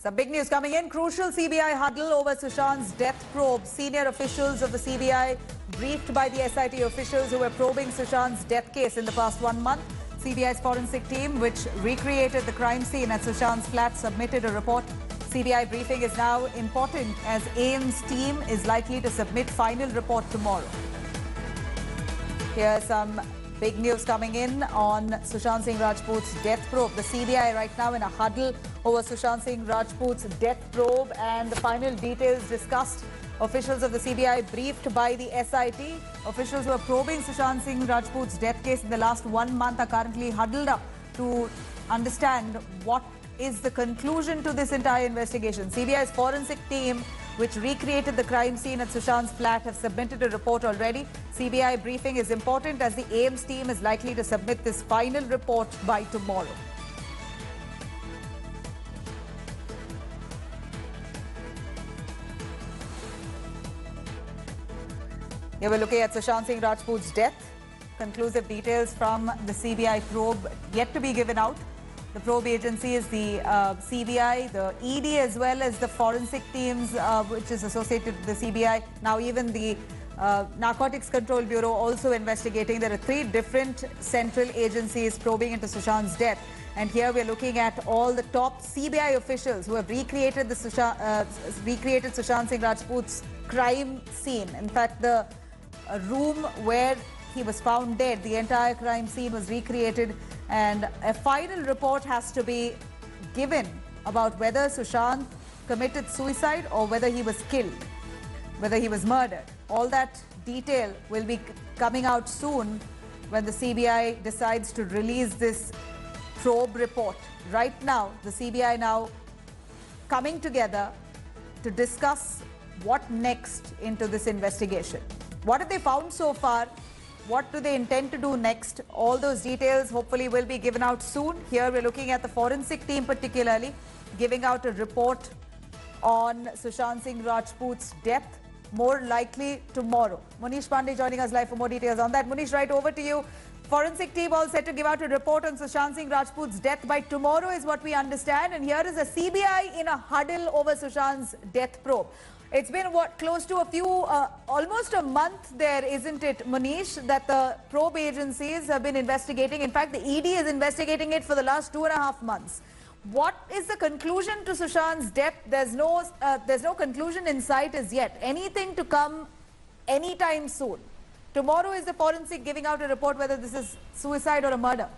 Some big news coming in. Crucial CBI huddle over Sushant's death probe. Senior officials of the CBI briefed by the SIT officials who were probing Sushant's death case in the past 1 month. CBI's forensic team, which recreated the crime scene at Sushant's flat, submitted a report. CBI briefing is now important as AIIMS team is likely to submit final report tomorrow. Here's some big news coming in on Sushant Singh Rajput's death probe. The CBI right now in a huddle over Sushant Singh Rajput's death probe and the final details discussed. Officials of the CBI briefed by the SIT. Officials who are probing Sushant Singh Rajput's death case in the last 1 month are currently huddled up to understand what is the conclusion to this entire investigation. CBI's forensic team, which recreated the crime scene at Sushant's flat, have submitted a report already. CBI briefing is important as the AIIMS team is likely to submit this final report by tomorrow. Here we're looking at Sushant Singh Rajput's death. Conclusive details from the CBI probe yet to be given out. The probe agency is the CBI, the ED, as well as the forensic teams, which is associated with the CBI. Now even the Narcotics Control Bureau also investigating. There are 3 different central agencies probing into Sushant's death. And here we're looking at all the top CBI officials who have recreated Sushant Singh Rajput's crime scene. In fact, the room where he was found dead, the entire crime scene was recreated, and a final report has to be given about whether Sushant committed suicide or whether he was killed, whether he was murdered. All that detail will be coming out soon when the CBI decides to release this probe report. Right now, the CBI now coming together to discuss what next into this investigation. What have they found so far? What do they intend to do next? All those details hopefully will be given out soon. Here we're looking at the forensic team particularly giving out a report on Sushant Singh Rajput's death, more likely tomorrow. Munish Pandey joining us live for more details on that. Munish, right over to you. Forensic team all set to give out a report on Sushant Singh Rajput's death by tomorrow is what we understand. And here is a CBI in a huddle over Sushant's death probe. It's been, close to almost a month there, isn't it, Munish, that the probe agencies have been investigating. In fact, the ED is investigating it for the last 2.5 months. What is the conclusion to Sushant's death? There's no conclusion in sight as yet. Anything to come anytime soon. Tomorrow is the forensic giving out a report whether this is suicide or a murder.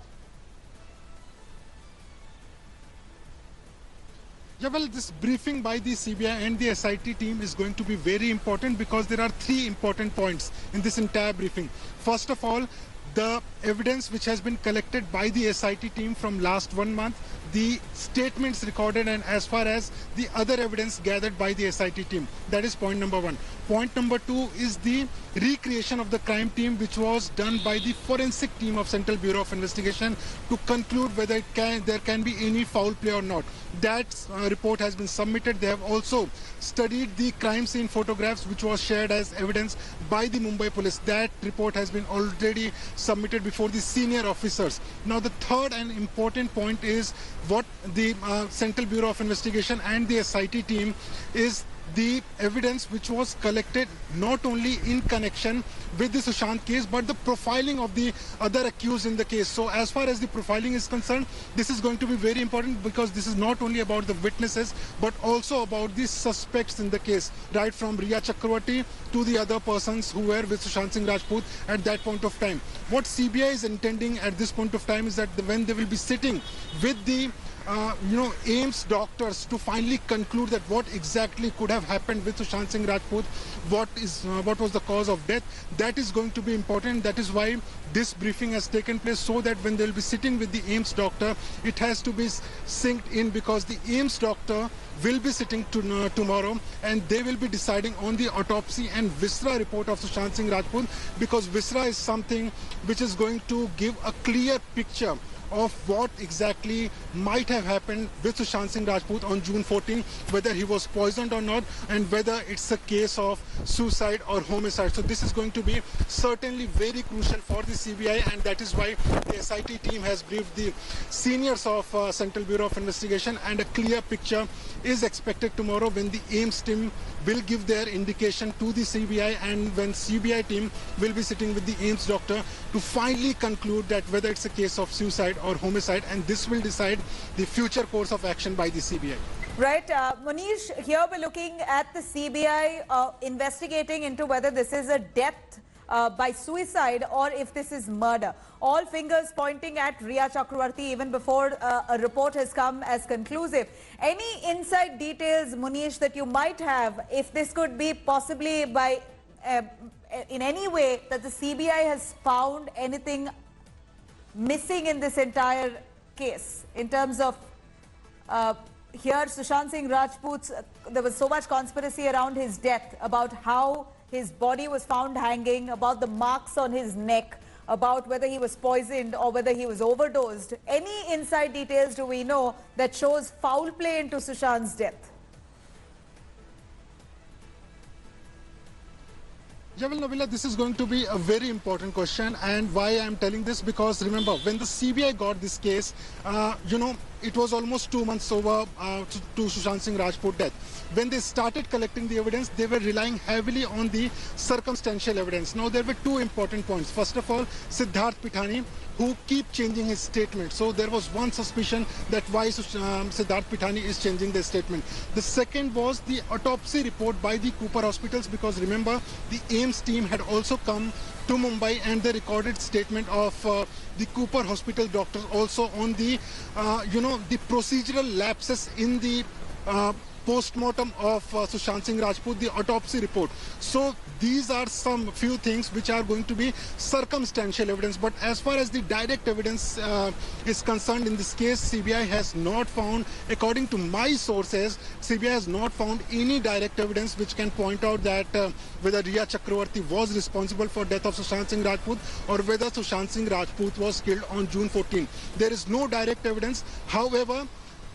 Yeah, well, this briefing by the CBI and the SIT team is going to be very important because there are 3 important points in this entire briefing. First of all, the evidence which has been collected by the SIT team from last 1 month, the statements recorded, and as far as the other evidence gathered by the SIT team. That is point number 1. Point number 2 is the recreation of the crime team which was done by the forensic team of Central Bureau of Investigation to conclude whether there can be any foul play or not. That report has been submitted. They have also studied the crime scene photographs which was shared as evidence by the Mumbai police. That report has been already submitted before the senior officers. Now the third and important point is what the Central Bureau of Investigation and the SIT team is the evidence which was collected not only in connection with the Sushant case but the profiling of the other accused in the case. So as far as the profiling is concerned, this is going to be very important because this is not only about the witnesses but also about the suspects in the case, right from Riya Chakravarti to the other persons who were with Sushant Singh Rajput at that point of time. What CBI is intending at this point of time is that when they will be sitting with the AIIMS doctors to finally conclude that what exactly could have happened with Sushant Singh Rajput, what was the cause of death, that is going to be important. That is why this briefing has taken place, so that when they will be sitting with the AIIMS doctor, it has to be synced in because the AIIMS doctor will be sitting tomorrow and they will be deciding on the autopsy and viscera report of Sushant Singh Rajput, because viscera is something which is going to give a clear picture of what exactly might have happened with Sushant Singh Rajput on June 14, whether he was poisoned or not, and whether it's a case of suicide or homicide. So this is going to be certainly very crucial for the CBI, and that is why the SIT team has briefed the seniors of Central Bureau of Investigation, and a clear picture is expected tomorrow when the AIIMS team will give their indication to the CBI, and when CBI team will be sitting with the AIIMS doctor to finally conclude that whether it's a case of suicide or homicide, and this will decide the future course of action by the CBI. Right, Manish, here we're looking at the CBI investigating into whether this is a death by suicide or if this is murder. All fingers pointing at Riya Chakravarti even before a report has come as conclusive. Any inside details, Manish, that you might have, if this could be possibly by in any way that the CBI has found anything missing in this entire case in terms of here Sushant Singh Rajput's, there was so much conspiracy around his death, about how his body was found hanging, about the marks on his neck, about whether he was poisoned or whether he was overdosed. Any inside details do we know that shows foul play into Sushant's death? Well, Nabila, this is going to be a very important question, and why I am telling this, because remember, when the CBI got this case, it was almost 2 months over to Sushant Singh Rajput death. When they started collecting the evidence, they were relying heavily on the circumstantial evidence. Now, there were two important points. First of all, Siddharth Pithani, who keep changing his statement. So there was one suspicion that why Siddharth Pithani is changing their statement. The second was the autopsy report by the Cooper hospitals, because remember, the AIIMS team had also come to Mumbai, and the recorded statement of the Cooper hospital doctors also on the, the procedural lapses in the post-mortem of Sushant Singh Rajput, the autopsy report. So these are some few things which are going to be circumstantial evidence. But as far as the direct evidence is concerned in this case, CBI has not found, according to my sources, CBI has not found any direct evidence which can point out that whether Riya Chakravarti was responsible for death of Sushant Singh Rajput or whether Sushant Singh Rajput was killed on June 14. There is no direct evidence. However,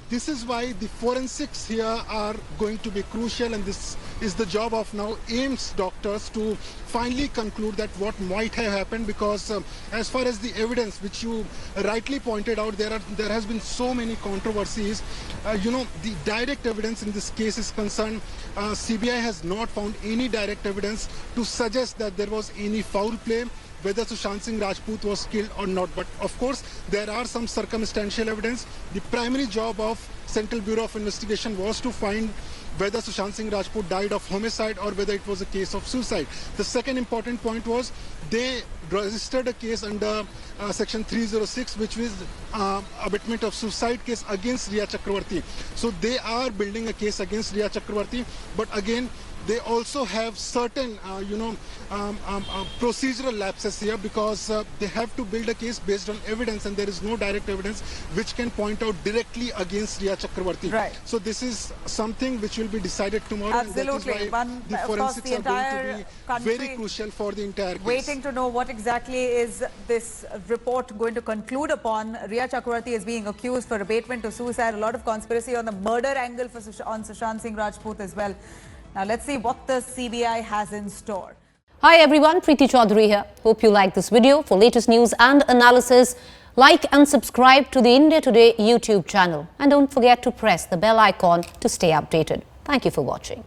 this is why the forensics here are going to be crucial, and this is the job of now AIIMS doctors to finally conclude that what might have happened, because as far as the evidence which you rightly pointed out, there has been so many controversies. The direct evidence in this case is concerned, CBI has not found any direct evidence to suggest that there was any foul play, whether Sushant Singh Rajput was killed or not. But of course, there are some circumstantial evidence. The primary job of Central Bureau of Investigation was to find whether Sushant Singh Rajput died of homicide or whether it was a case of suicide. The second important point was they registered a case under section 306, which was abatement of suicide case against Riya Chakravarti. So they are building a case against Riya Chakravarti, but again, they also have certain, procedural lapses here, because they have to build a case based on evidence, and there is no direct evidence which can point out directly against Riya Chakravarti. Right. So this is something which will be decided tomorrow. Absolutely. And that is why the forensics are going to be very crucial for the entire case. Waiting to know what exactly is this report going to conclude upon. Riya Chakravarti is being accused for abatement to suicide. A lot of conspiracy on the murder angle for on Sushant Singh Rajput as well. Now let's see what the CBI has in store. Hi everyone, Preeti Chaudhary here. Hope you like this video. For latest news and analysis, like and subscribe to the India Today YouTube channel. And don't forget to press the bell icon to stay updated. Thank you for watching.